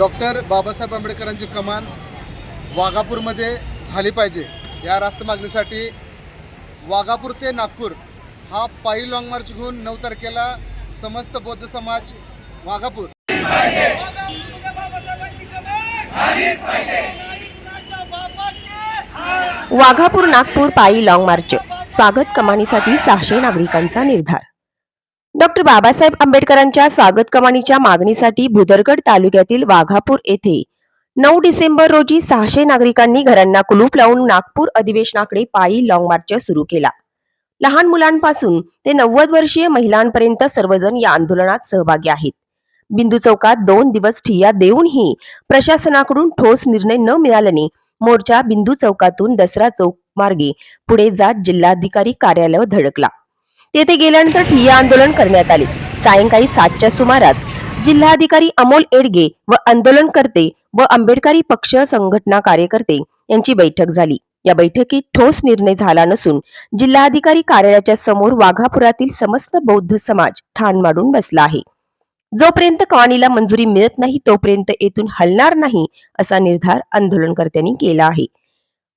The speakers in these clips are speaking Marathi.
डॉक्टर बाबासाहेब आंबेडकरांची कमान वाघापूरमध्ये झाली पाहिजे या रास्त मागणीसाठी वाघापूर ते नागपूर हा पायी लॉंग मार्च घेऊन 9 तारखेला समस्त बौद्ध समाज वाघापूर वाघापूर नागपूर पायी लॉंग मार्च स्वागत कमानीसाठी 600 नागरिकांचा निर्धार। डॉक्टर बाबासाहेब आंबेडकरांच्या स्वागत कमानीच्या मागणीसाठी भुदरगड तालुक्यातील वाघापूर येथे 9 डिसेंबर रोजी 600 नागरिकांनी घरांना कुलूप लावून नागपूर अधिवेशनाकडे पायी लॉंग मार्च सुरू केला। लहान मुलांपासून ते 90 वर्षीय महिलांपर्यंत सर्वजण या आंदोलनात सहभागी आहेत। बिंदू चौकात 2 दिवस ठिय्या देऊनही प्रशासनाकडून ठोस निर्णय न मिळाल्याने मोर्चा बिंदू चौकातून दसरा चौक मार्गे पुढे जात जिल्हाधिकारी कार्यालयावर धडकला। तेथे गेल्यानंतर ठिय्या आंदोलन करण्यात आले। सायंकाळी 7च्या सुमारास जिल्हाधिकारी अमोल एडगे व आंदोलनकर्ते व आंबेडकरी पक्ष संघटना कार्यकर्ते यांची बैठक झाली। या बैठकीत ठोस निर्णय झाला नसून जिल्हाधिकारी कार्यालयाच्या समोर वाघापुरातील समस्त बौद्ध समाज ठाण मांडून बसला आहे। जोपर्यंत कमानीला मंजुरी मिळत नाही तोपर्यंत येथून हलणार नाही असा निर्धार आंदोलनकर्त्यांनी केला आहे।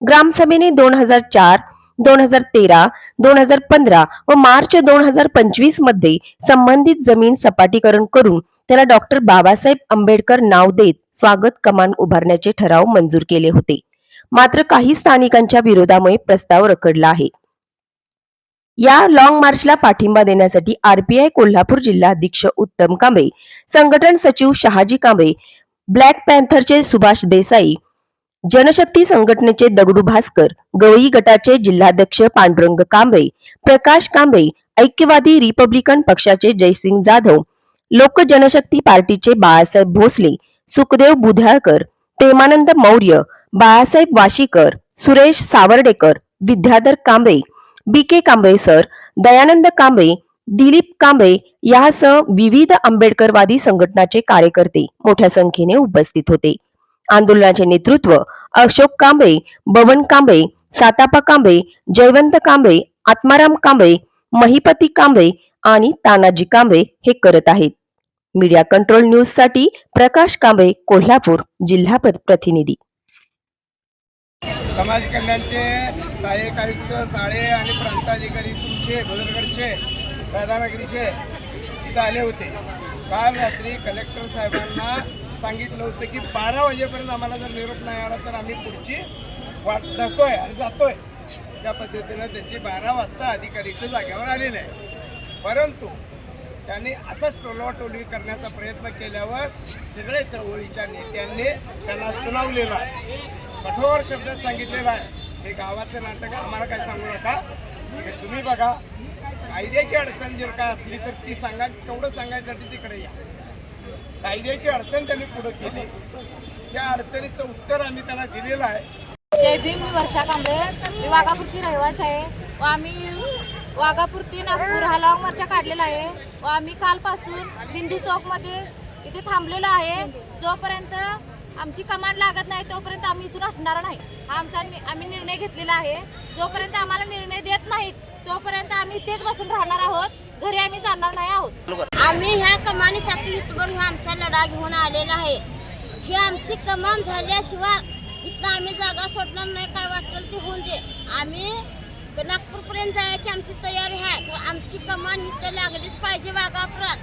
ग्रामसभेने 2004, 2013, 2015 व मार्च 2025 मध्ये संबंधित जमीन सपाटीकरण करून त्याला डॉक्टर बाबासाहेब आंबेडकर नाव देत स्वागत कमान उभारण्याचे ठराव मंजूर केले होते। मात्र काही स्थानिकांच्या विरोधामुळे प्रस्ताव रखडला आहे। या लॉंग मार्चला पाठिंबा देण्यासाठी आरपीआय कोल्हापूर जिल्हाध्यक्ष उत्तम कांबळे, संघटन सचिव शहाजी कांबळे, ब्लॅक पॅन्थरचे सुभाष देसाई, जनशक्ती संघटनेचे दगडू भास्कर, गवळी गटाचे जिल्हाध्यक्ष पांडुरंग कांबळे, प्रकाश कांबळे, ऐक्यवादी रिपब्लिकन पक्षाचे जयसिंग जाधव, लोक जनशक्ती पार्टीचे बाळासाहेब भोसले, सुखदेव बुधाळकर, प्रेमानंद मौर्य, बाळासाहेब वाशीकर, सुरेश सावर्डेकर, विद्याधर कांबळे, बीके कांबळे सर, दयानंद कांबळे, दिलीप कांबळे यासह विविध आंबेडकरवादी संघटनाचे कार्यकर्ते मोठ्या संख्येने उपस्थित होते। आंदोलनाचे नेतृत्व अशोक कांबळे, बबन कांबळे, सातापा कांबळे, जयवंत कांबळे, आत्माराम कांबळे, महिपती कांबळे आणि तानाजी कांबळे हे करत आहेत। मीडिया कंट्रोल न्यूज साठी प्रकाश कांबळे, कोल्हापूर जिल्हा प्रतिनिधी। समाज कल्याणचे सहाय्यक आयुक्त साळे आणि प्रांताधिकारी तुमचे भुदरगडचे राधानगरीचे इथं आले होते। काल रात्री कलेक्टर साहेबांना सांगितलं होतं की 12 वाजेपर्यंत आम्हाला जर निरोप नाही आला तर आम्ही पुढची वाट धरतोय आणि जातोय। त्या पद्धतीनं त्यांची 12 वाजता अधिकारी इथं जागेवर आले नाही, परंतु त्यांनी असंच टोलवाटोलवी करण्याचा प्रयत्न केल्यावर सगळे चळवळीच्या नेत्यांनी त्यांना सुनावलेलं आहे, कठोर शब्दात सांगितलेलं आहे हे गावाचं नाटक आम्हाला काय सांगू नका, हे तुम्ही बघा। कायद्याची अडचण जर काय असली तर ती सांगा, तेवढं सांगायसाठी तिकडे या। कायद्याची अडचण त्यांनी पुढे केली, त्या अडचणीचं उत्तर आम्ही त्यांना दिलेलं आहे। जय भीम। मी वर्षा कांबळे, मी वाघापूरची रहिवासी आहे व आम्ही वाघापूर ते नागपूर हा लॉंग मार्च काढलेला आहे व आम्ही कालपासून बिंदू चौकमध्ये इथे थांबलेलो आहे। जोपर्यंत आमची कमांड लागत नाही तोपर्यंत आम्ही इथून हटणार नाही हा आम्ही निर्णय घेतलेला आहे। जोपर्यंत आम्हाला निर्णय देत नाहीत तोपर्यंत आम्ही तेच बसून राहणार आहोत, घरी आम्ही जाणार नाही आहोत। आम्ही ह्या कमानीसाठी इथवर आमचा लढा घेऊन आलेला आहे। ही आमची कमान झाल्याशिवाय इथं आम्ही जागा सोडणार नाही, काय वाटेल ते होऊन दे। आम्ही नागपूरपर्यंत जायची आमची तयारी आहे, आमची कमान इथं लागलीच पाहिजे वाघापुरात।